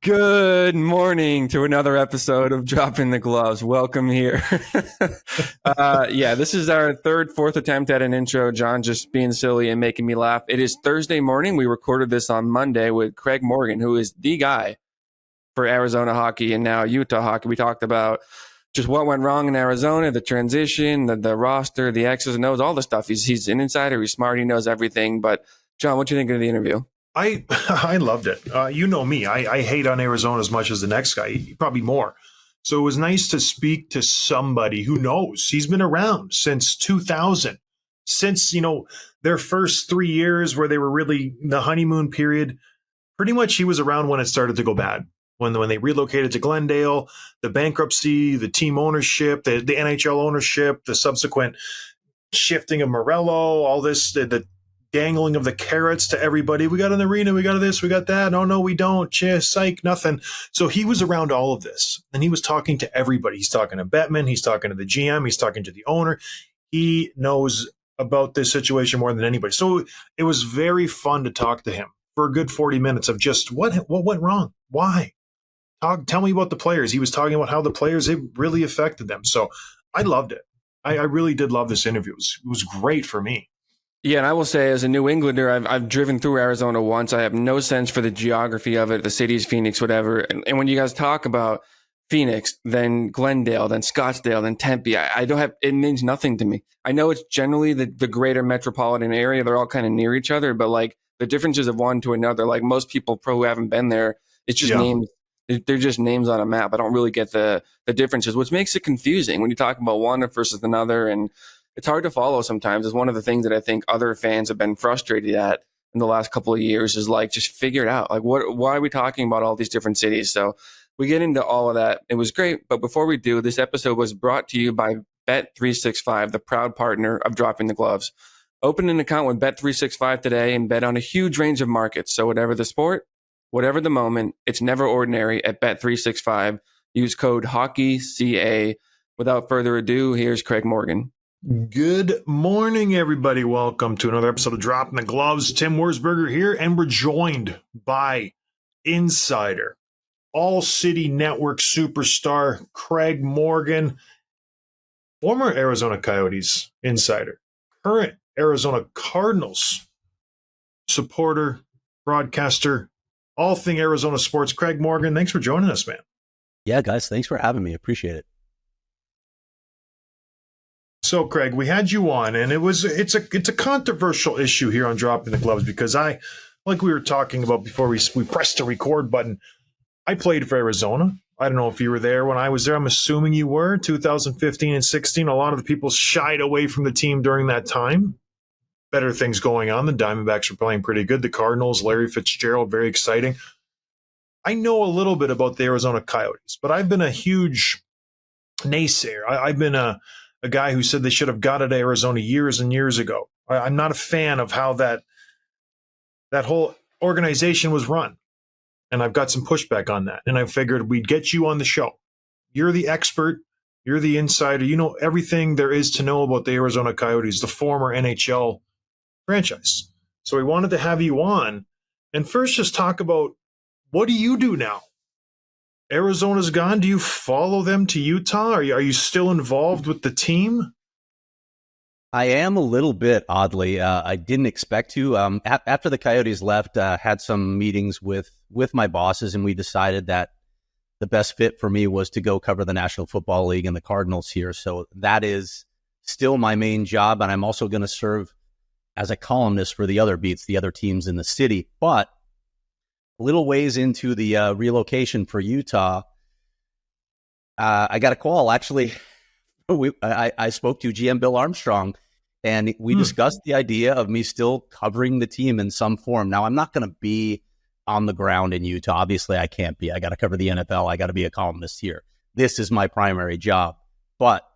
Good morning to another episode of Dropping the Gloves. Welcome here. This is our fourth attempt at an intro. John just being silly and making me laugh. It is Thursday morning. We recorded this on Monday with Craig Morgan, who is the guy for Arizona hockey and now Utah hockey. We talked about just what went wrong in Arizona, the transition, the roster, the X's and O's, all the stuff. He's an insider. He's smart. He knows everything. But John, what do you think of the interview? I loved it. You know me. I hate on Arizona as much as the next guy, probably more. So it was nice to speak to somebody who knows. He's been around since 2000, since, their first 3 years where they were really the honeymoon period. Pretty much he was around when it started to go bad. When they relocated to Glendale, the bankruptcy, the team ownership, the NHL ownership, the subsequent shifting of Meruelo, all this, the dangling of the carrots to everybody. We got an arena, we got this, we got that. No, we don't. Psych, nothing. So he was around all of this, and he was talking to everybody. He's talking to Bettman, he's talking to the GM, he's talking to the owner. He knows about this situation more than anybody. So it was very fun to talk to him for a good 40 minutes of just what went wrong, why. Tell me about the players. He was talking about how the players, it really affected them. So I loved it. I really did love this interview. It was great for me. Yeah, and I will say, as a New Englander, I've driven through Arizona once. I have no sense for the geography of it, the cities, Phoenix, whatever. And when you guys talk about Phoenix, then Glendale, then Scottsdale, then Tempe, I don't have, it means nothing to me. I know it's generally the greater metropolitan area. They're all kind of near each other, but like the differences of one to another, like most people who haven't been there, it's just names. They're just names on a map. I don't really get the differences, which makes it confusing when you talk about one versus another. And it's hard to follow sometimes. It's one of the things that I think other fans have been frustrated at in the last couple of years is like, just figure it out. Like, why are we talking about all these different cities? So we get into all of that. It was great. But before we do, this episode was brought to you by Bet365, the proud partner of Dropping the Gloves. Open an account with Bet365 today and bet on a huge range of markets. So whatever the sport, whatever the moment, it's never ordinary at Bet365. Use code HOCKEYCA. Without further ado, here's Craig Morgan. Good morning, everybody. Welcome to another episode of Dropping the Gloves. Tim Wurzberger here, and we're joined by insider, all-city network superstar Craig Morgan, former Arizona Coyotes insider, current Arizona Cardinals supporter, broadcaster, all thing Arizona sports. Craig Morgan, thanks for joining us, man. Yeah, guys, thanks for having me. Appreciate it. So, Craig, we had you on, and it's a controversial issue here on Dropping the Gloves because like we were talking about before we pressed the record button, I played for Arizona. I don't know if you were there when I was there. I'm assuming you were. 2015 and 16, a lot of the people shied away from the team during that time. Better things going on. The Diamondbacks were playing pretty good. The Cardinals, Larry Fitzgerald, very exciting. I know a little bit about the Arizona Coyotes, but I've been a huge naysayer. I've been a guy who said they should have got it to Arizona years and years ago. I'm not a fan of how that whole organization was run. And I've got some pushback on that. And I figured we'd get you on the show. You're the expert. You're the insider. You know everything there is to know about the Arizona Coyotes, the former NHL franchise. So we wanted to have you on. And first, just talk about, what do you do now? Arizona's gone. Do you follow them to Utah? Are you still involved with the team? I am a little bit, oddly. I didn't expect to. After the Coyotes left, had some meetings with my bosses, and we decided that the best fit for me was to go cover the National Football League and the Cardinals here. So that is still my main job, and I'm also going to serve as a columnist for the other beats, the other teams in the city. But a little ways into the relocation for Utah, I got a call. Actually, I spoke to GM Bill Armstrong, and we discussed the idea of me still covering the team in some form. Now, I'm not going to be on the ground in Utah. Obviously, I can't be. I got to cover the NFL. I got to be a columnist here. This is my primary job. But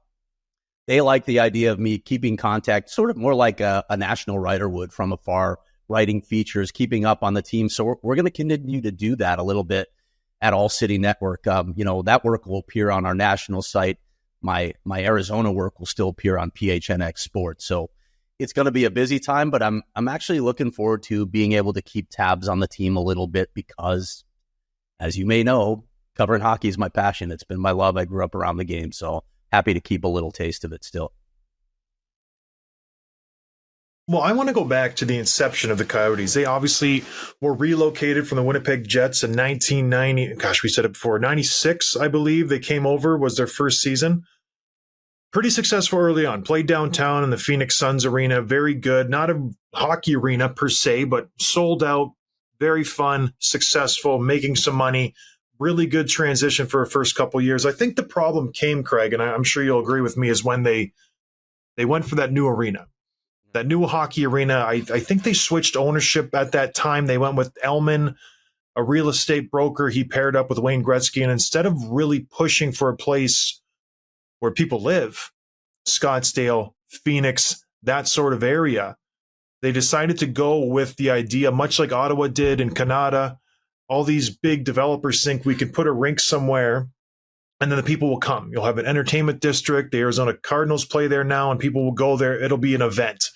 they like the idea of me keeping contact, sort of more like a national writer would from afar, writing features, keeping up on the team. So we're going to continue to do that a little bit at All City Network. That work will appear on our national site. My Arizona work will still appear on PHNX Sports. So it's going to be a busy time, but I'm actually looking forward to being able to keep tabs on the team a little bit because as you may know, covering hockey is my passion. It's been my love. I grew up around the game, so happy to keep a little taste of it still. Well, I want to go back to the inception of the Coyotes. They obviously were relocated from the Winnipeg Jets in 1990. Gosh, we said it before. 96, I believe. They came over, was their first season. Pretty successful early on. Played downtown in the Phoenix Suns Arena. Very good. Not a hockey arena per se, but sold out. Very fun, successful, making some money. Really good transition for a first couple years. I think the problem came, Craig, and I'm sure you'll agree with me, is when they went for that new arena. That new hockey arena, I think they switched ownership at that time. They went with Elman, a real estate broker. He paired up with Wayne Gretzky. And instead of really pushing for a place where people live, Scottsdale, Phoenix, that sort of area, they decided to go with the idea, much like Ottawa did in Canada. All these big developers think we can put a rink somewhere and then the people will come. You'll have an entertainment district. The Arizona Cardinals play there now, and people will go there. It'll be an event.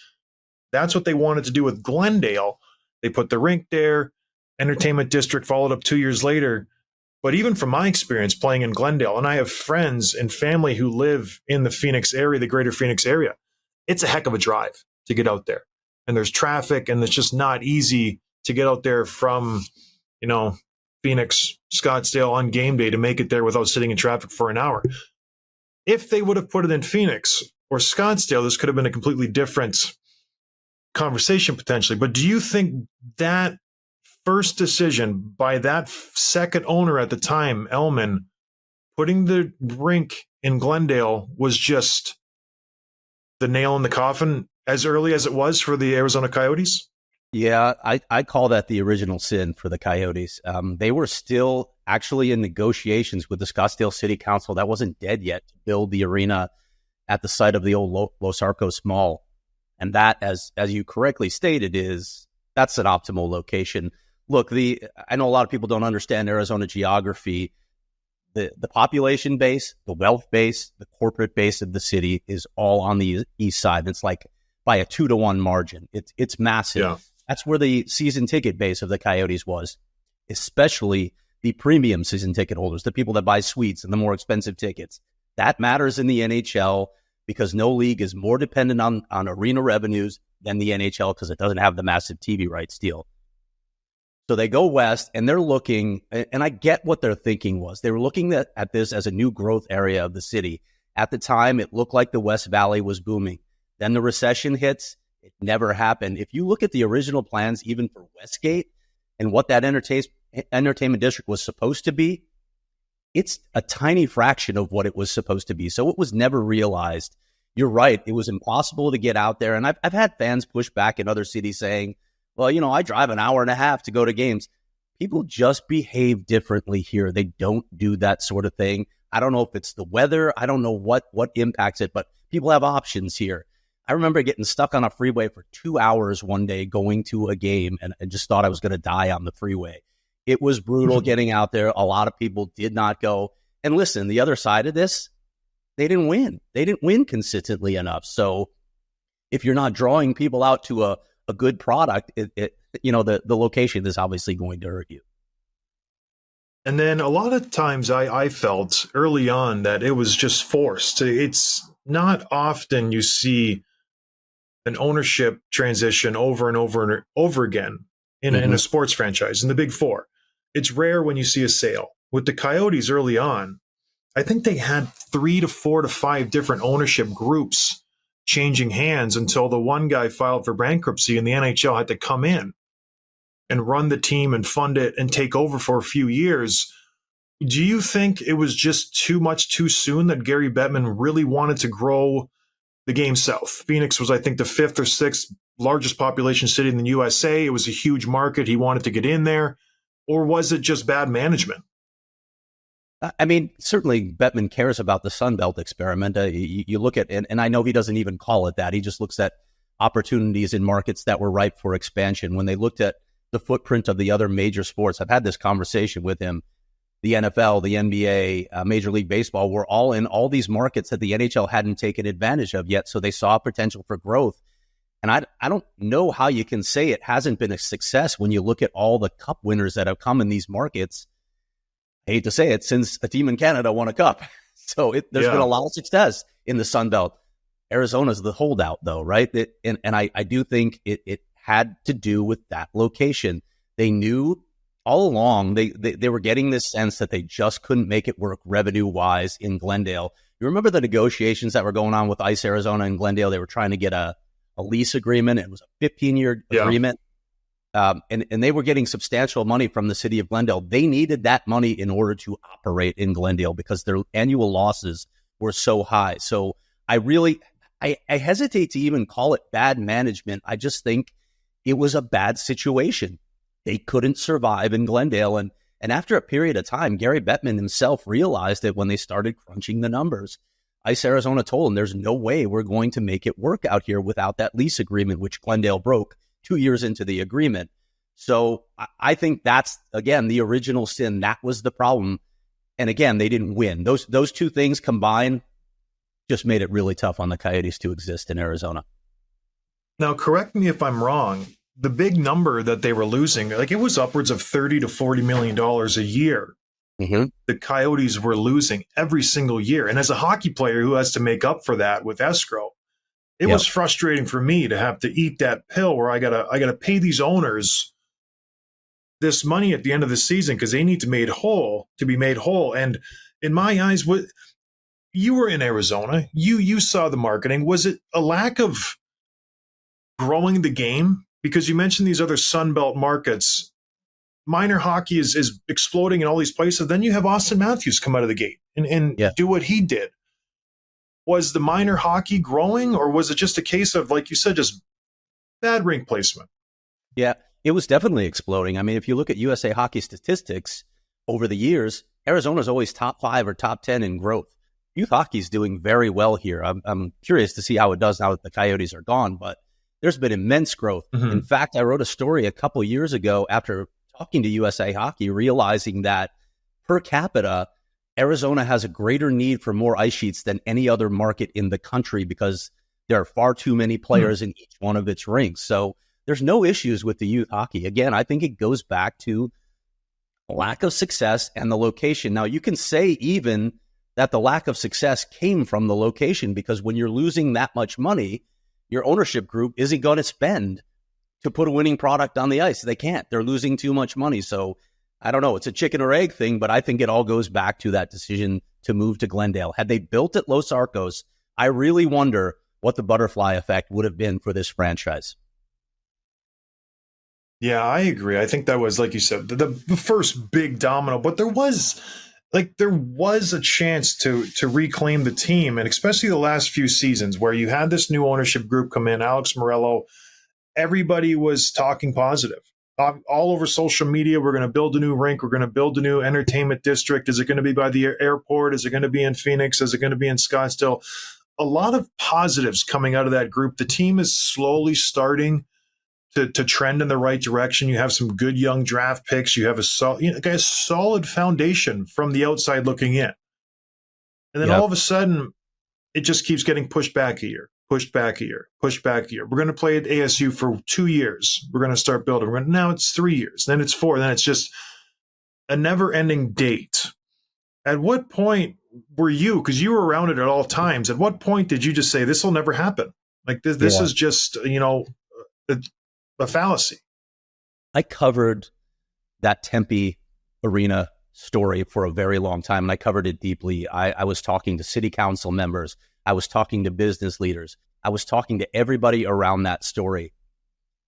That's what they wanted to do with Glendale. They put the rink there. Entertainment district followed up 2 years later. But even from my experience playing in Glendale, and I have friends and family who live in the Phoenix area, the greater Phoenix area, it's a heck of a drive to get out there. And there's traffic, and it's just not easy to get out there from, Phoenix, Scottsdale on game day to make it there without sitting in traffic for an hour. If they would have put it in Phoenix or Scottsdale, this could have been a completely different conversation potentially. But do you think that first decision by that second owner at the time, Elman, putting the rink in Glendale was just the nail in the coffin as early as it was for the Arizona Coyotes? Yeah, I call that the original sin for the Coyotes. They were still actually in negotiations with the Scottsdale City Council. That wasn't dead yet to build the arena at the site of the old Los Arcos Mall. And that, as you correctly stated, that's an optimal location. Look, I know a lot of people don't understand Arizona geography. The population base, the wealth base, the corporate base of the city is all on the east side. It's like by a 2-to-1 margin. It's massive. Yeah. That's where the season ticket base of the Coyotes was, especially the premium season ticket holders, the people that buy suites and the more expensive tickets. That matters in the NHL because no league is more dependent on arena revenues than the NHL because it doesn't have the massive TV rights deal. So they go west, and they're looking, and I get what their thinking was. They were looking at this as a new growth area of the city. At the time, it looked like the West Valley was booming. Then the recession hits. It never happened. If you look at the original plans, even for Westgate and what that entertainment district was supposed to be, it's a tiny fraction of what it was supposed to be. So it was never realized. You're right. It was impossible to get out there. And I've had fans push back in other cities saying, well, I drive an hour and a half to go to games. People just behave differently here. They don't do that sort of thing. I don't know if it's the weather. I don't know what impacts it, but people have options here. I remember getting stuck on a freeway for 2 hours one day going to a game and just thought I was going to die on the freeway. It was brutal getting out there. A lot of people did not go. And listen, the other side of this, they didn't win. They didn't win consistently enough. So if you're not drawing people out to a good product, the location is obviously going to hurt you. And then a lot of times I felt early on that it was just forced. It's not often you see an ownership transition over and over and over again in a sports franchise, in the Big Four. It's rare when you see a sale. With the Coyotes early on, I think they had 3 to 4 to 5 different ownership groups changing hands until the one guy filed for bankruptcy and the NHL had to come in and run the team and fund it and take over for a few years. Do you think it was just too much too soon that Gary Bettman really wanted to grow the game south? Phoenix was, I think, the 5th or 6th largest population city in the USA. It was a huge market. He wanted to get in there. Or was it just bad management? I mean, certainly Bettman cares about the Sun Belt experiment. You look at, and I know he doesn't even call it that. He just looks at opportunities in markets that were ripe for expansion. When they looked at the footprint of the other major sports, I've had this conversation with him. The NFL, the NBA, Major League Baseball were all in all these markets that the NHL hadn't taken advantage of yet. So they saw potential for growth. And I don't know how you can say it hasn't been a success when you look at all the cup winners that have come in these markets. I hate to say it, since a team in Canada won a cup. So there's been a lot of success in the Sun Belt. Arizona's the holdout, though, right? And I do think it had to do with that location. They knew all along, they were getting this sense that they just couldn't make it work revenue-wise in Glendale. You remember the negotiations that were going on with Ice Arizona and Glendale? They were trying to get a lease agreement. It was a 15-year agreement. And they were getting substantial money from the city of Glendale. They needed that money in order to operate in Glendale because their annual losses were so high. So I hesitate to even call it bad management. I just think it was a bad situation. They couldn't survive in Glendale. And after a period of time, Gary Bettman himself realized it when they started crunching the numbers. Ice Arizona told him there's no way we're going to make it work out here without that lease agreement, which Glendale broke 2 years into the agreement. So I think that's, again, the original sin. That was the problem. And again, they didn't win. Those two things combined just made it really tough on the Coyotes to exist in Arizona. Now, correct me if I'm wrong. The big number that they were losing, like it was upwards of $30 to $40 million a year. Mm-hmm. The Coyotes were losing every single year. And as a hockey player who has to make up for that with escrow, it was frustrating for me to have to eat that pill where I gotta pay these owners this money at the end of the season because they need to be made whole. And in my eyes, you were in Arizona, you saw the marketing. Was it a lack of growing the game? Because you mentioned these other Sun Belt markets. Minor hockey is exploding in all these places. Then you have Austin Matthews come out of the gate and do what he did. Was the minor hockey growing, or was it just a case of, like you said, just bad rink placement? Yeah, it was definitely exploding. I mean, if you look at USA Hockey statistics over the years, Arizona's always top 5 or top 10 in growth. Youth hockey is doing very well here. I'm curious to see how it does now that the Coyotes are gone, but there's been immense growth. Mm-hmm. In fact, I wrote a story a couple years ago after talking to USA Hockey, realizing that per capita, Arizona has a greater need for more ice sheets than any other market in the country because there are far too many players in each one of its rinks. So there's no issues with the youth hockey. Again, I think it goes back to lack of success and the location. Now, you can say even that the lack of success came from the location because when you're losing that much money, your ownership group isn't going to spend to put a winning product on the ice. They can't. They're losing too much money. So I don't know. It's a chicken or egg thing, but I think it all goes back to that decision to move to Glendale. Had they built at Los Arcos, I really wonder what the butterfly effect would have been for this franchise. Yeah, I agree. I think that was, like you said, the first big domino, but there was a chance to reclaim the team, and especially the last few seasons where you had this new ownership group come in, Alex Meruelo. Everybody was talking positive. All over social media, we're going to build a new rink. We're going to build a new entertainment district. Is it going to be by the airport? Is it going to be in Phoenix? Is it going to be in Scottsdale? A lot of positives coming out of that group. The team is slowly starting to trend in the right direction. You have some good young draft picks. You have a solid foundation from the outside looking in. And then all of a sudden, it just keeps getting pushed back a year. Pushed back a year. We're going to play at ASU for 2 years. We're going to start building. Now it's 3 years. Then it's 4. Then it's just a never-ending date. At what point were you, because you were around it at all times, at what point did you just say, this will never happen? Like this is just, a fallacy. I covered that Tempe Arena story for a very long time, and I covered it deeply. I was talking to city council members. I was talking to business leaders. I was talking to everybody around that story.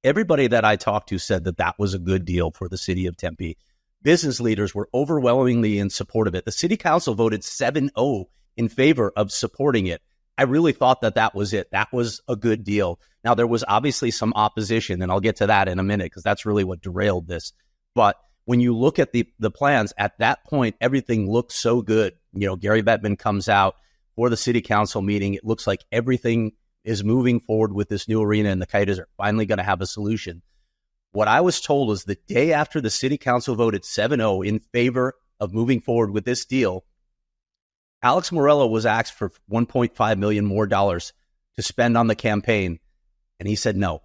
Everybody that I talked to said that that was a good deal for the city of Tempe. Business leaders were overwhelmingly in support of it. The city council voted 7-0 in favor of supporting it. I really thought that that was it. That was a good deal. Now, there was obviously some opposition, and I'll get to that in a minute because that's really what derailed this. But when you look at the plans, at that point, everything looked so good. Gary Bettman comes out for the city council meeting. It looks like everything is moving forward with this new arena, and the Coyotes are finally going to have a solution. What I was told is the day after the city council voted 7-0 in favor of moving forward with this deal, Alex Meruelo was asked for $1.5 million more to spend on the campaign, and he said no.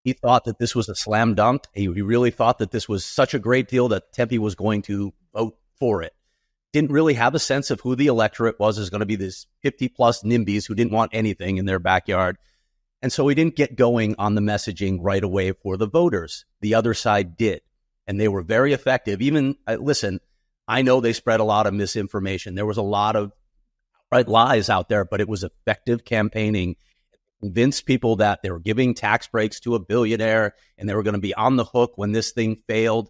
He thought that this was a slam dunk. He really thought that this was such a great deal that Tempe was going to vote for it. Didn't really have a sense of who the electorate was going to be this 50-plus NIMBYs who didn't want anything in their backyard. And so we didn't get going on the messaging right away for the voters. The other side did, and they were very effective. Even, listen, I know they spread a lot of misinformation. There was a lot of lies out there, but it was effective campaigning. Convinced people that they were giving tax breaks to a billionaire and they were going to be on the hook when this thing failed.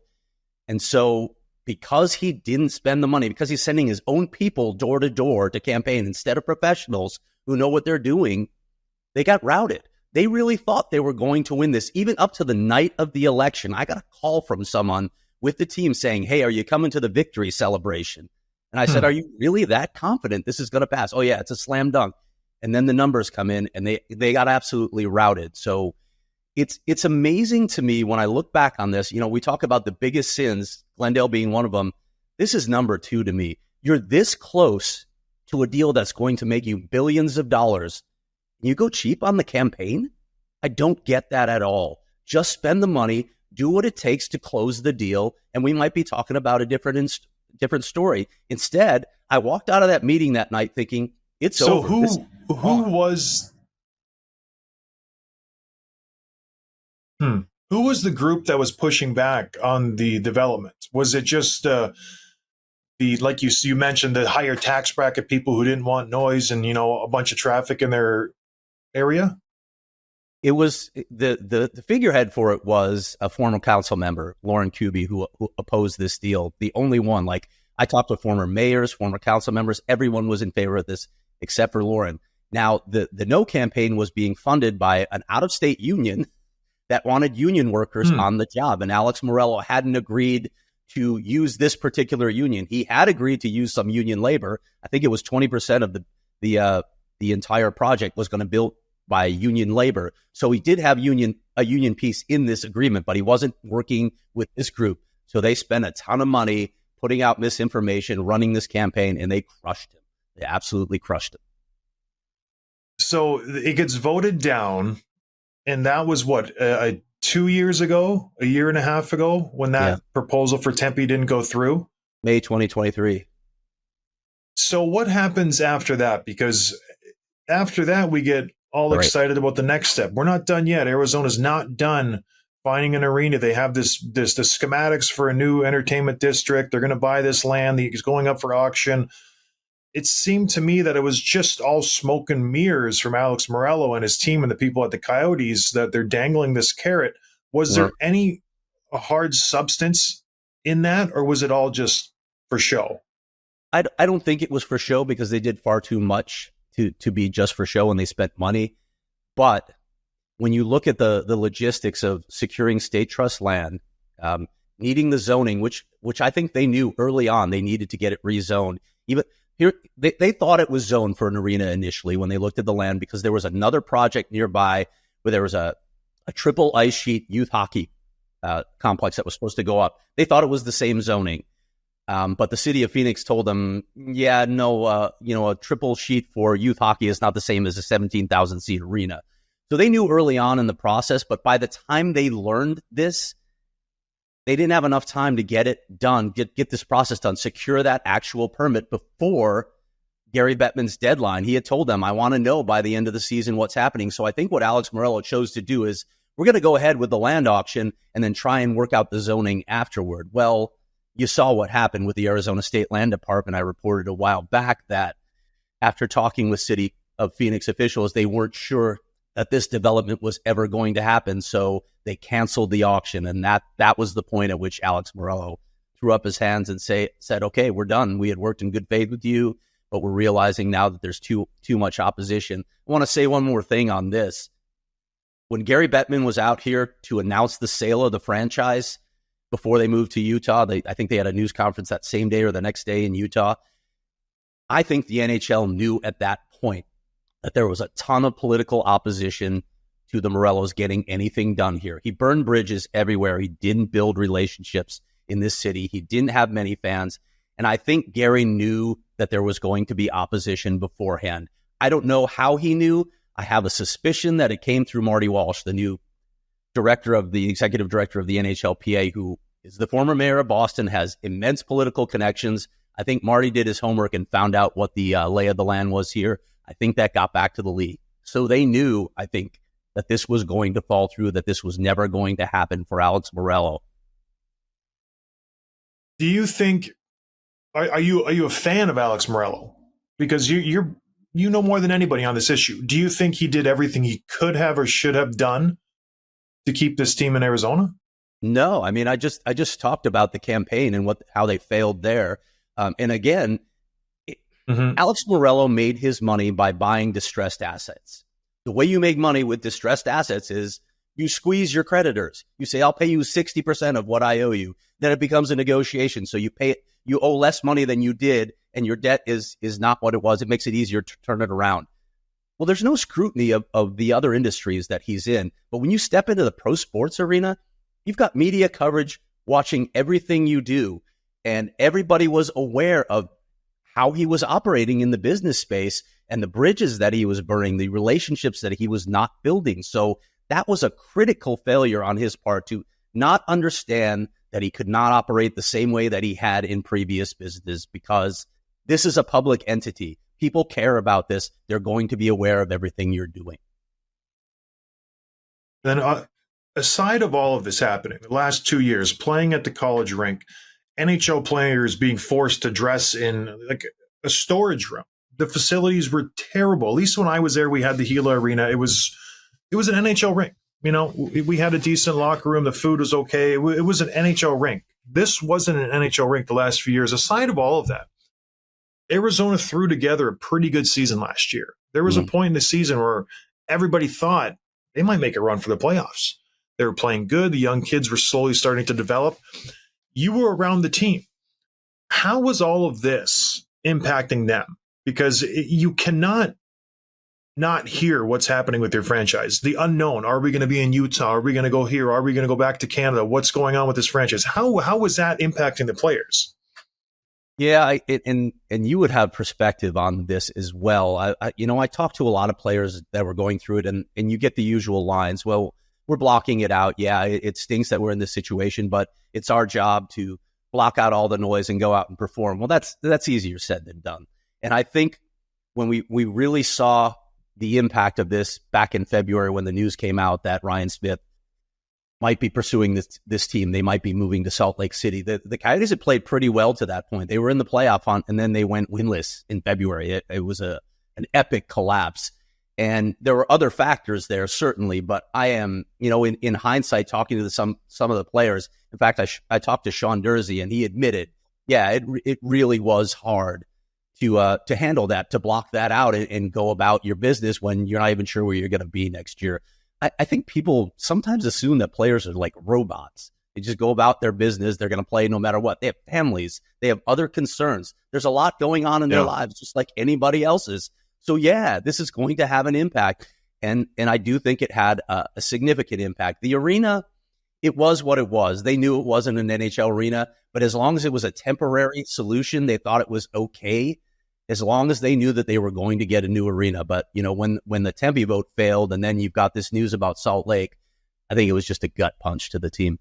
And so because he didn't spend the money, because he's sending his own people door to door to campaign instead of professionals who know what they're doing, they got routed. They really thought they were going to win this. Even up to the night of the election, I got a call from someone with the team saying, hey, are you coming to the victory celebration? And I said, are you really that confident this is going to pass? Oh, yeah, it's a slam dunk. And then the numbers come in and they got absolutely routed. So it's amazing to me when I look back on this. You know, we talk about the biggest sins, Glendale being one of them. This is number 2 to me. You're this close to a deal that's going to make you billions of dollars. You go cheap on the campaign? I don't get that at all. Just spend the money, do what it takes to close the deal, and we might be talking about a different story. Instead, I walked out of that meeting that night thinking, it's over. Who was the group that was pushing back on the development? Was it just like you mentioned, the higher tax bracket people who didn't want noise and, you know, a bunch of traffic in their area? It was the figurehead for it was a former council member, Lauren Kuby, who opposed this deal. The only one. Like, I talked to former mayors, former council members. Everyone was in favor of this except for Lauren. Now, the no campaign was being funded by an out-of-state union that wanted union workers on the job. And Alex Meruelo hadn't agreed to use this particular union. He had agreed to use some union labor. I think it was 20% of the entire project was going to be built by union labor. So he did have a union piece in this agreement, but he wasn't working with this group. So they spent a ton of money putting out misinformation, running this campaign, and they crushed him. They absolutely crushed him. So it gets voted down, and that was what, 2 years ago, a year and a half ago, when that proposal for Tempe didn't go through? May 2023. So what happens after that? Because after that, we get all excited about the next step. We're not done yet. Arizona's not done finding an arena. They have the schematics for a new entertainment district. They're going to buy this land. It's going up for auction. It seemed to me that it was just all smoke and mirrors from Alex Meruelo and his team and the people at the Coyotes, that they're dangling this carrot. Was there any hard substance in that, or was it all just for show? I don't think it was for show, because they did far too much to be just for show, and they spent money. But when you look at the logistics of securing state trust land, needing the zoning, which I think they knew early on they needed to get it rezoned. Even here, they thought it was zoned for an arena initially when they looked at the land, because there was another project nearby where there was a triple ice sheet youth hockey complex that was supposed to go up. They thought it was the same zoning. But the city of Phoenix told them, a triple sheet for youth hockey is not the same as a 17,000 seat arena. So they knew early on in the process, but by the time they learned this, they didn't have enough time to get it done, get this process done, secure that actual permit before Gary Bettman's deadline. He had told them, I want to know by the end of the season what's happening. So I think what Alex Meruelo chose to do is, we're going to go ahead with the land auction and then try and work out the zoning afterward. Well, you saw what happened with the Arizona State Land Department. I reported a while back that after talking with City of Phoenix officials, they weren't sure that this development was ever going to happen. So they canceled the auction. And that was the point at which Alex Meruelo threw up his hands and said, okay, we're done. We had worked in good faith with you, but we're realizing now that there's too much opposition. I want to say one more thing on this. When Gary Bettman was out here to announce the sale of the franchise before they moved to Utah, I think they had a news conference that same day or the next day in Utah. I think the NHL knew at that point that there was a ton of political opposition to the Morelos getting anything done here. He burned bridges everywhere. He didn't build relationships in this city. He didn't have many fans. And I think Gary knew that there was going to be opposition beforehand. I don't know how he knew. I have a suspicion that it came through Marty Walsh, the new executive director of the NHLPA, who is the former mayor of Boston, has immense political connections. I think Marty did his homework and found out what the lay of the land was here. I think that got back to the league. So they knew, I think, that this was going to fall through, that this was never going to happen for Alex Meruelo. Do you think, are you a fan of Alex Meruelo? Because you know more than anybody on this issue. Do you think he did everything he could have or should have done to keep this team in Arizona? No, I mean, I just talked about the campaign and how they failed there. And again, Alex Meruelo made his money by buying distressed assets. The way you make money with distressed assets is you squeeze your creditors. You say, I'll pay you 60% of what I owe you. Then it becomes a negotiation. So you owe less money than you did, and your debt is not what it was. It makes it easier to turn it around. Well, there's no scrutiny of the other industries that he's in. But when you step into the pro sports arena, you've got media coverage watching everything you do. And everybody was aware of how he was operating in the business space and the bridges that he was burning, the relationships that he was not building. So that was a critical failure on his part to not understand that he could not operate the same way that he had in previous business, because this is a public entity. People care about this. They're going to be aware of everything you're doing. Then aside of all of this happening, the last 2 years, playing at the college rink, NHL players being forced to dress in like a storage room. The facilities were terrible. At least when I was there, we had the Gila Arena. It was an NHL rink. You know, we had a decent locker room. The food was okay. It was an NHL rink. This wasn't an NHL rink the last few years. Aside of all of that, Arizona threw together a pretty good season last year. There was a point in the season where everybody thought they might make a run for the playoffs. They were playing good. The young kids were slowly starting to develop. You were around the team. How was all of this impacting them? Because you cannot not hear what's happening with your franchise. The unknown. Are we going to be in Utah? Are we going to go here? Are we going to go back to Canada? What's going on with this franchise? How was that impacting the players? Yeah, and you would have perspective on this as well. I talked to a lot of players that were going through it, and you get the usual lines. Well, we're blocking it out. Yeah, it stinks that we're in this situation, but it's our job to block out all the noise and go out and perform. Well, that's easier said than done. And I think when we really saw the impact of this back in February, when the news came out that Ryan Smith might be pursuing this team, they might be moving to Salt Lake City. The Coyotes had played pretty well to that point. They were in the playoff hunt, and then they went winless in February. It was an epic collapse. And there were other factors there, certainly, but I am, in hindsight, talking to some of the players. In fact, I talked to Sean Dursey, and he admitted, yeah, it really was hard to handle that, to block that out and go about your business when you're not even sure where you're going to be next year. I think people sometimes assume that players are like robots. They just go about their business. They're going to play no matter what. They have families. They have other concerns. There's a lot going on in their lives, just like anybody else's. So, yeah, this is going to have an impact. And I do think it had a significant impact. The arena, it was what it was. They knew it wasn't an NHL arena, but as long as it was a temporary solution, they thought it was okay, as long as they knew that they were going to get a new arena. But, when the Tempe vote failed and then you've got this news about Salt Lake, I think it was just a gut punch to the team.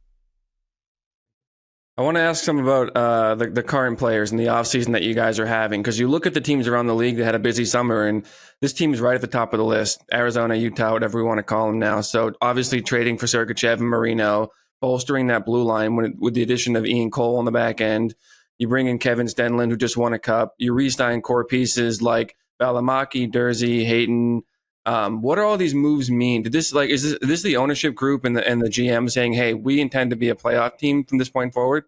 I want to ask some about the current players and the offseason that you guys are having, because you look at the teams around the league that had a busy summer, and this team is right at the top of the list. Arizona, Utah, whatever we want to call them now. So obviously trading for Sergachev and Marino, bolstering that blue line with the addition of Ian Cole on the back end. You bring in Kevin Stenlund, who just won a cup. You re-sign core pieces like Valimaki, Dursey, Hayton. What do all these moves mean? Is this the ownership group and the GM saying, hey, we intend to be a playoff team from this point forward?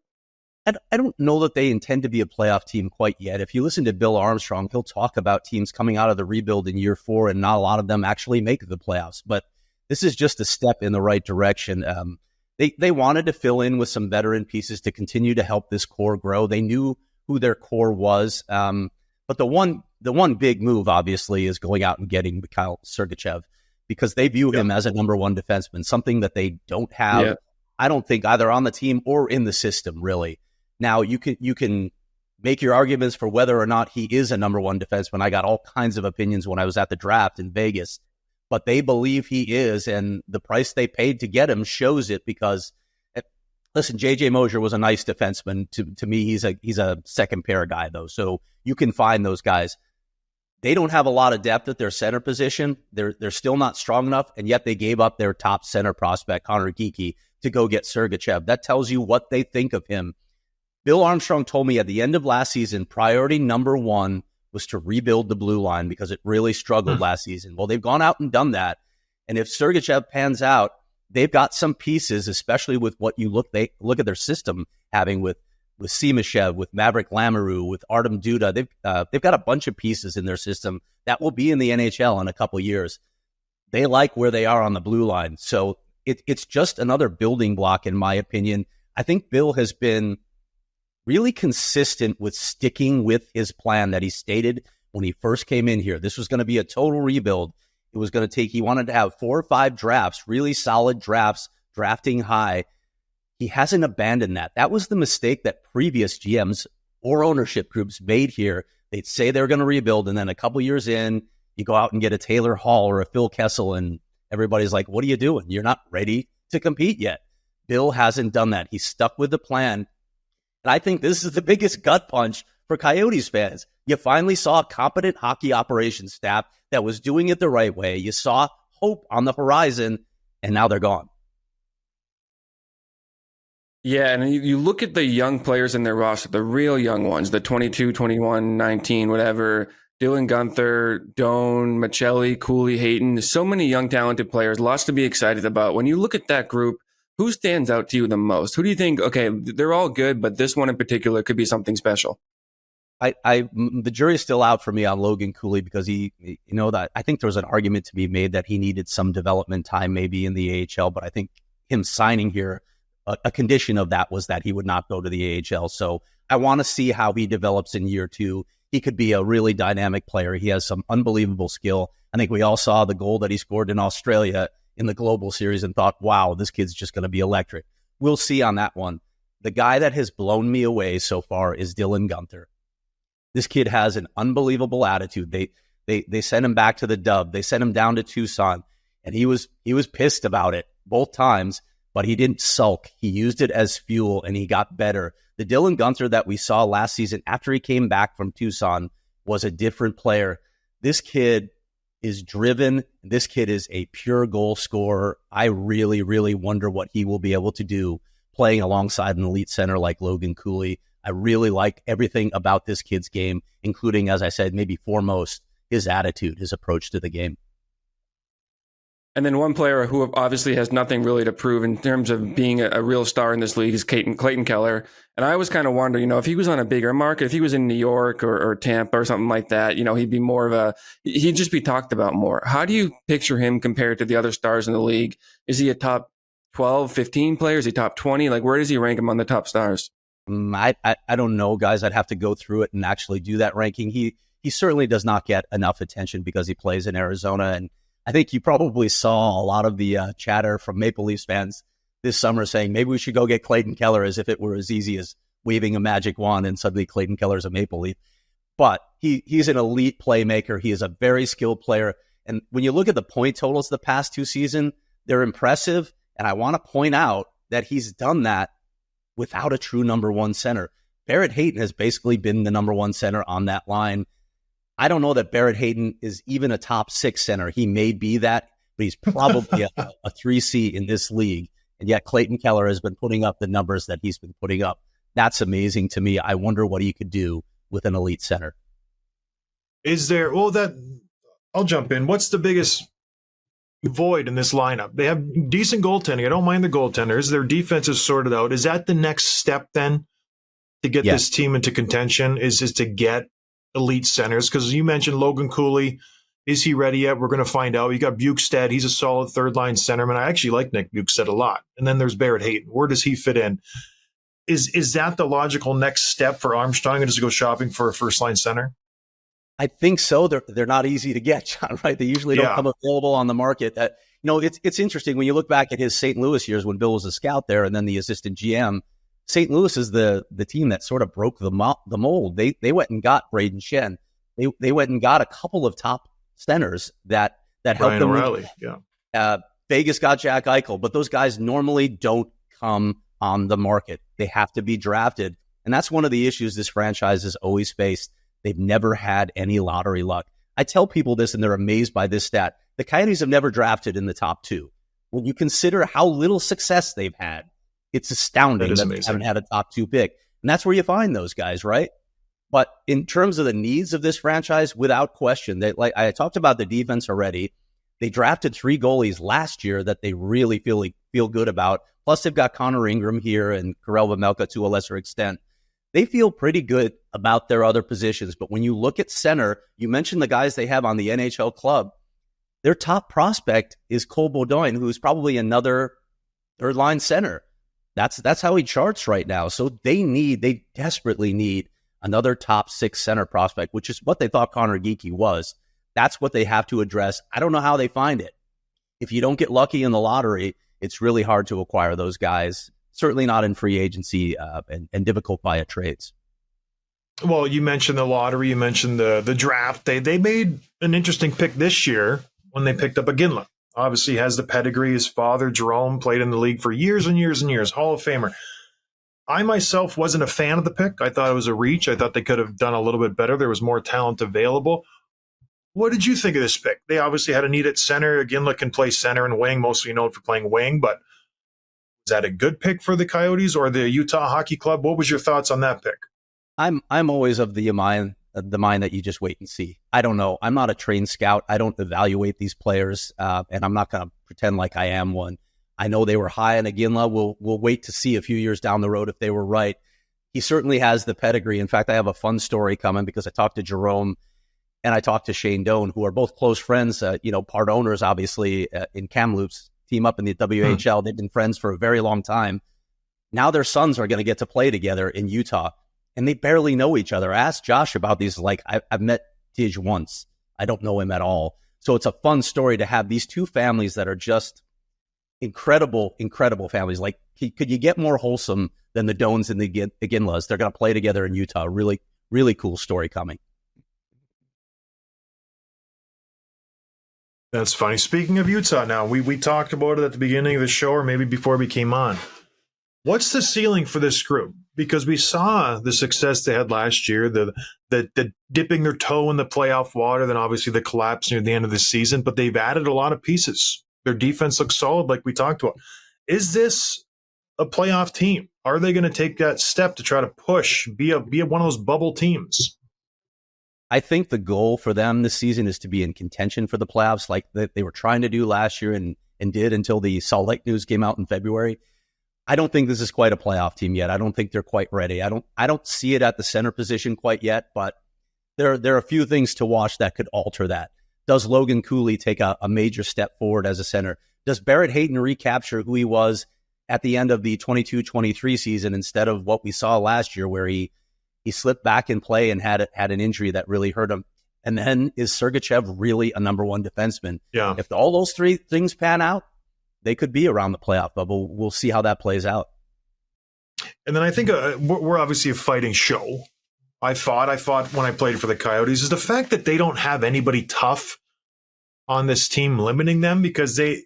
I don't know that they intend to be a playoff team quite yet. If you listen to Bill Armstrong, he'll talk about teams coming out of the rebuild in year 4, and not a lot of them actually make the playoffs. But this is just a step in the right direction. They wanted to fill in with some veteran pieces to continue to help this core grow. They knew who their core was. But the one big move, obviously, is going out and getting Mikhail Sergachev, because they view him as a number one defenseman, something that they don't have, I don't think, either on the team or in the system, really. Now, you can make your arguments for whether or not he is a number one defenseman. I got all kinds of opinions when I was at the draft in Vegas, but they believe he is, and the price they paid to get him shows it, because Listen, J.J. Mosier was a nice defenseman. To me, he's a second pair guy, though. So you can find those guys. They don't have a lot of depth at their center position. They're still not strong enough, and yet they gave up their top center prospect, Connor Geekie, to go get Sergachev. That tells you what they think of him. Bill Armstrong told me at the end of last season, priority number one was to rebuild the blue line because it really struggled last season. Well, they've gone out and done that. And if Sergachev pans out, they've got some pieces, especially with what you look at their system having with Simashev, with Maverick Lamoureux, with Artem Duda. They've got a bunch of pieces in their system that will be in the NHL in a couple years. They like where they are on the blue line. So it's just another building block, in my opinion. I think Bill has been really consistent with sticking with his plan that he stated when he first came in here. This was going to be a total rebuild. It was going to take, he wanted to have 4 or 5 drafts, really solid drafts, drafting high. He hasn't abandoned that. That was the mistake that previous GMs or ownership groups made here. They'd say they're going to rebuild, and then a couple years in, you go out and get a Taylor Hall or a Phil Kessel, and everybody's like, what are you doing? You're not ready to compete yet. Bill hasn't done that. He's stuck with the plan. And I think this is the biggest gut punch for Coyotes fans. You finally saw a competent hockey operations staff that was doing it the right way. You saw hope on the horizon, and now they're gone. Yeah, and you look at the young players in their roster, the real young ones, the 22, 21, 19, whatever, Dylan Guenther, Doan, Machelli, Cooley, Hayton, so many young talented players, lots to be excited about. When you look at that group, who stands out to you the most? Who do you think, okay, they're all good, but this one in particular could be something special? The jury's still out for me on Logan Cooley because that I think there was an argument to be made that he needed some development time maybe in the AHL, but I think him signing here, a condition of that was that he would not go to the AHL. So I want to see how he develops in year 2. He could be a really dynamic player. He has some unbelievable skill. I think we all saw the goal that he scored in Australia in the Global Series and thought, wow, this kid's just going to be electric. We'll see on that one. The guy that has blown me away so far is Dylan Guenther. This kid has an unbelievable attitude. They sent him back to the Dub. They sent him down to Tucson, and he was pissed about it both times, but he didn't sulk. He used it as fuel, and he got better. The Dylan Guenther that we saw last season after he came back from Tucson was a different player. This kid is driven. This kid is a pure goal scorer. I really, really wonder what he will be able to do playing alongside an elite center like Logan Cooley. I really like everything about this kid's game, including, as I said, maybe foremost, his attitude, his approach to the game. And then one player who obviously has nothing really to prove in terms of being a real star in this league is Clayton Keller. And I always kind of wonder, if he was on a bigger market, if he was in New York or Tampa or something like that, he'd be more of he'd just be talked about more. How do you picture him compared to the other stars in the league? Is he a top 12, 15 player? Is he top 20? Like, where does he rank among the top stars? I don't know, guys. I'd have to go through it and actually do that ranking. He certainly does not get enough attention because he plays in Arizona. And I think you probably saw a lot of the chatter from Maple Leafs fans this summer saying maybe we should go get Clayton Keller as if it were as easy as waving a magic wand and suddenly Clayton Keller's a Maple Leaf. But he's an elite playmaker. He is a very skilled player. And when you look at the point totals the past 2 seasons, they're impressive. And I want to point out that he's done that without a true number 1 center. Barrett Hayton has basically been the number 1 center on that line. I don't know that Barrett Hayton is even a top 6 center. He may be that, but he's probably a 3C in this league. And yet Clayton Keller has been putting up the numbers that he's been putting up. That's amazing to me. I wonder what he could do with an elite center. I'll jump in. What's the biggest void in this lineup? They have decent goaltending. I don't mind the goaltenders. Their defense is sorted out. Is that the next step then to get this team into contention? Is to get elite centers? Because you mentioned Logan Cooley. Is he ready yet? We're going to find out. You got Bukestad. He's a solid third-line centerman. I actually like Nick Bukestad a lot. And then there's Barrett Hayton. Where does he fit in? Is that the logical next step for Armstrong, just to go shopping for a first-line center? I think so. They're not easy to get, John, right? They usually don't come available on the market. It's interesting when you look back at his St. Louis years when Bill was a scout there and then the assistant GM. St. Louis is the team that sort of broke the mold. They went and got Braden Shen. They went and got a couple of top centers that helped them. O'Reilly, Vegas got Jack Eichel, but those guys normally don't come on the market. They have to be drafted. And that's one of the issues this franchise has always faced. They've never had any lottery luck. I tell people this and they're amazed by this stat. The Coyotes have never drafted in the top 2. When you consider how little success they've had, it's astounding that they haven't had a top 2 pick. And that's where you find those guys, right? But in terms of the needs of this franchise, without question, like I talked about the defense already. They drafted 3 goalies last year that they really feel good about. Plus, they've got Connor Ingram here and Karel Vejmelka to a lesser extent. They feel pretty good about their other positions. But when you look at center, you mentioned the guys they have on the NHL club. Their top prospect is Cole Beaudoin, who's probably another third-line center. That's how he charts right now. So they desperately need another top 6 center prospect, which is what they thought Connor Geekie was. That's what they have to address. I don't know how they find it. If you don't get lucky in the lottery, it's really hard to acquire those guys. Certainly not in free agency and difficult via trades. Well, you mentioned the lottery. You mentioned the draft. They made an interesting pick this year when they picked up Iginla. Obviously, he has the pedigree. His father, Jerome, played in the league for years and years and years. Hall of Famer. I myself wasn't a fan of the pick. I thought it was a reach. I thought they could have done a little bit better. There was more talent available. What did you think of this pick? They obviously had a need at center. Iginla can play center and wing, mostly known for playing wing, but is that a good pick for the Coyotes or the Utah Hockey Club? What was your thoughts on that pick? I'm always of the mind that you just wait and see. I don't know. I'm not a trained scout. I don't evaluate these players, and I'm not going to pretend like I am one. I know they were high on Iginla. We'll wait to see a few years down the road if they were right. He certainly has the pedigree. In fact, I have a fun story coming because I talked to Jerome and I talked to Shane Doan, who are both close friends, part owners, obviously, in Kamloops, team up in the WHL. They've been friends for a very long time. Now their sons are going to get to play together in Utah, and they barely know each other. I asked Josh about these. Like, I've met Tij once. I don't know him at all. So it's a fun story to have these two families that are just incredible families. Like, could you get more wholesome than the Doans and the Iginlas? They're going to play together in Utah. Really, really cool story coming. That's funny. Speaking of Utah now, we talked about it at the beginning of the show or maybe before we came on. What's the ceiling for this group? Because we saw the success they had last year, the dipping their toe in the playoff water, then obviously the collapse near the end of the season, but they've added a lot of pieces. Their defense looks solid like we talked about. Is this a playoff team? Are they going to take that step to try to push, be one of those bubble teams? I think the goal for them this season is to be in contention for the playoffs like they were trying to do last year and did until the Salt Lake news came out in February. I don't think this is quite a playoff team yet. I don't think they're quite ready. I don't see it at the center position quite yet, but there are a few things to watch that could alter that. Does Logan Cooley take a major step forward as a center? Does Barrett Hayton recapture who he was at the end of the 22-23 season instead of what we saw last year where he slipped back in play and had an injury that really hurt him? And then is Sergachev really a number one defenseman? Yeah. If all those three things pan out, they could be around the playoff bubble. We'll see how that plays out. And then I think we're obviously a fighting show. I fought when I played for the Coyotes. Is the fact that they don't have anybody tough on this team limiting them, because they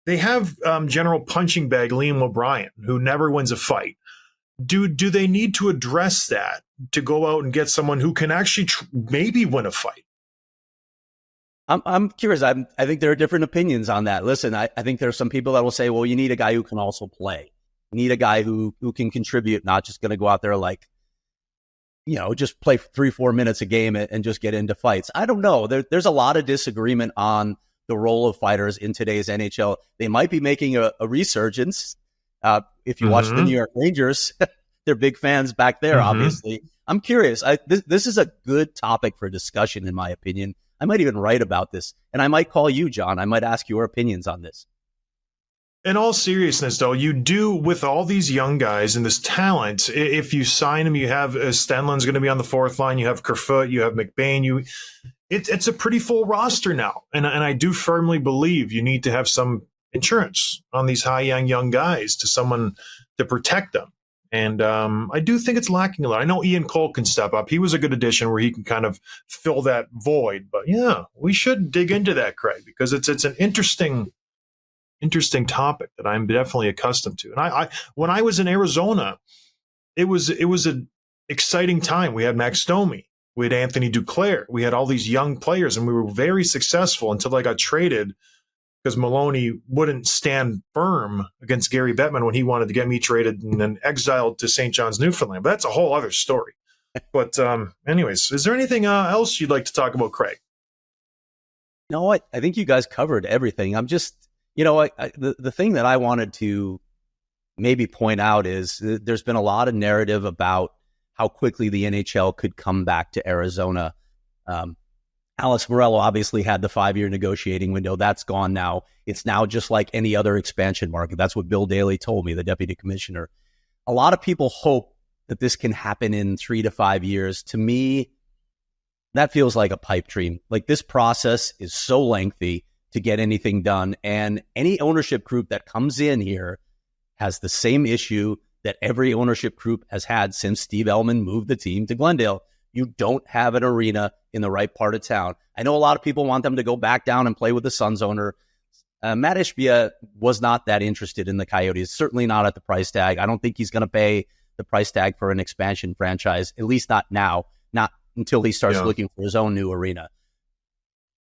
have general punching bag Liam O'Brien, who never wins a fight. Do they need to address that to go out and get someone who can actually maybe win a fight? I'm curious. I think there are different opinions on that. Listen, I think there are some people that will say, well, you need a guy who can also play. You need a guy who can contribute, not just going to go out there like, just play 3-4 minutes a game and just get into fights. I don't know. There's a lot of disagreement on the role of fighters in today's NHL. They might be making a resurgence. If you watch the New York Rangers, they're big fans back there, obviously. I'm curious. This is a good topic for discussion, in my opinion. I might even write about this, and I might call you, John. I might ask your opinions on this. In all seriousness, though, you do, with all these young guys and this talent, if you sign them, you have Stenlund's going to be on the fourth line, you have Kerfoot, you have McBain, it's a pretty full roster now. And I do firmly believe you need to have some insurance on these young guys to someone to protect them. And I do think it's lacking a lot. I know Ian Cole can step up. He was a good addition where he can kind of fill that void. But yeah, we should dig into that, Craig, because it's an interesting interesting topic that I'm definitely accustomed to. And I when I was in Arizona, it was an exciting time. We had Max Domi, we had Anthony Duclair, we had all these young players, and we were very successful until I got traded because Maloney wouldn't stand firm against Gary Bettman when he wanted to get me traded and then exiled to St. John's, Newfoundland. But that's a whole other story. But anyways, is there anything else you'd like to talk about, Craig? No, I think you guys covered everything. I'm just, the thing that I wanted to maybe point out is there's been a lot of narrative about how quickly the NHL could come back to Arizona. Alex Meruelo obviously had the 5-year negotiating window. That's gone now. It's now just like any other expansion market. That's what Bill Daly told me, the deputy commissioner. A lot of people hope that this can happen in 3 to 5 years. To me, that feels like a pipe dream. Like, this process is so lengthy to get anything done. And any ownership group that comes in here has the same issue that every ownership group has had since Steve Ellman moved the team to Glendale. You don't have an arena in the right part of town. I know a lot of people want them to go back down and play with the Suns owner. Matt Ishbia was not that interested in the Coyotes, certainly not at the price tag. I don't think he's going to pay the price tag for an expansion franchise, at least not now, not until he starts looking for his own new arena.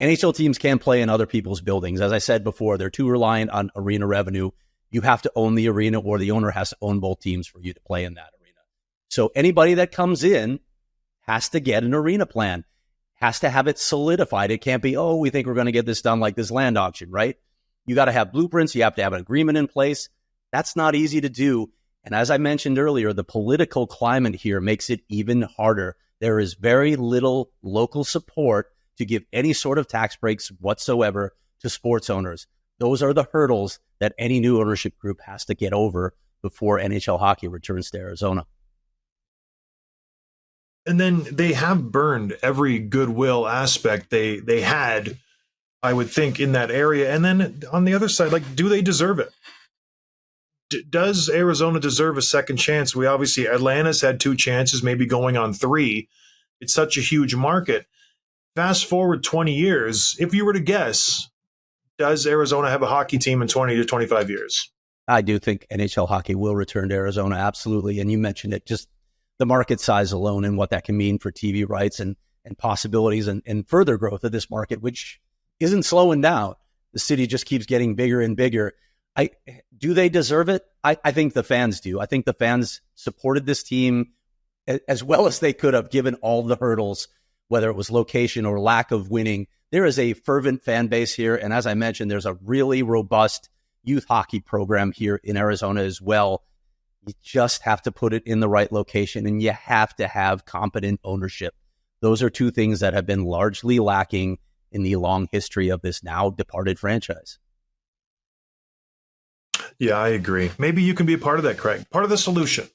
NHL teams can't play in other people's buildings. As I said before, they're too reliant on arena revenue. You have to own the arena, or the owner has to own both teams for you to play in that arena. So anybody that comes in has to get an arena plan, has to have it solidified. It can't be, we think we're going to get this done like this land auction, right? You got to have blueprints. You have to have an agreement in place. That's not easy to do. And as I mentioned earlier, the political climate here makes it even harder. There is very little local support to give any sort of tax breaks whatsoever to sports owners. Those are the hurdles that any new ownership group has to get over before NHL hockey returns to Arizona. And then they have burned every goodwill aspect they had, I would think, in that area. And then on the other side, like, do they deserve it? Does Arizona deserve a second chance? We obviously, Atlanta's had 2 chances, maybe going on 3. It's such a huge market. Fast forward 20 years, if you were to guess, does Arizona have a hockey team in 20 to 25 years? I do think NHL hockey will return to Arizona, absolutely. And you mentioned it, just the market size alone and what that can mean for TV rights and possibilities and further growth of this market, which isn't slowing down. The city just keeps getting bigger and bigger. Do they deserve it? I think the fans do. I think the fans supported this team as well as they could have, given all the hurdles, whether it was location or lack of winning. There is a fervent fan base here. And as I mentioned, there's a really robust youth hockey program here in Arizona as well. You just have to put it in the right location, and you have to have competent ownership. Those are 2 things that have been largely lacking in the long history of this now departed franchise. Yeah, I agree. Maybe you can be a part of that, Craig. Part of the solution.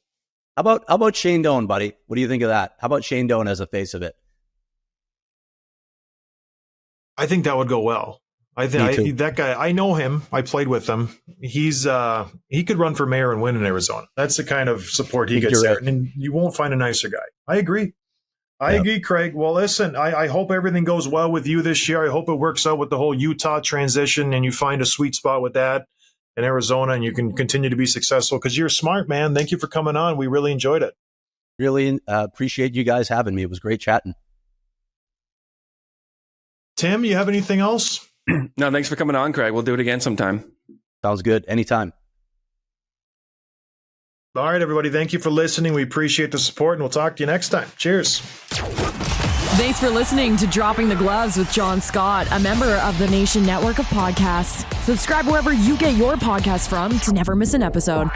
How about Shane Doan, buddy? What do you think of that? How about Shane Doan as a face of it? I think that would go well. I think that guy, I know him. I played with him. He's he could run for mayor and win in Arizona. That's the kind of support he gets there. Right. And you won't find a nicer guy. I agree. I agree, Craig. Well, listen, I hope everything goes well with you this year. I hope it works out with the whole Utah transition and you find a sweet spot with that in Arizona and you can continue to be successful because you're smart, man. Thank you for coming on. We really enjoyed it. Really appreciate you guys having me. It was great chatting. Tim, you have anything else? No, thanks for coming on, Craig. We'll do it again sometime. Sounds good. Anytime. All right, everybody. Thank you for listening. We appreciate the support, and we'll talk to you next time. Cheers. Thanks for listening to Dropping the Gloves with John Scott, a member of the Nation Network of Podcasts. Subscribe wherever you get your podcasts from to never miss an episode.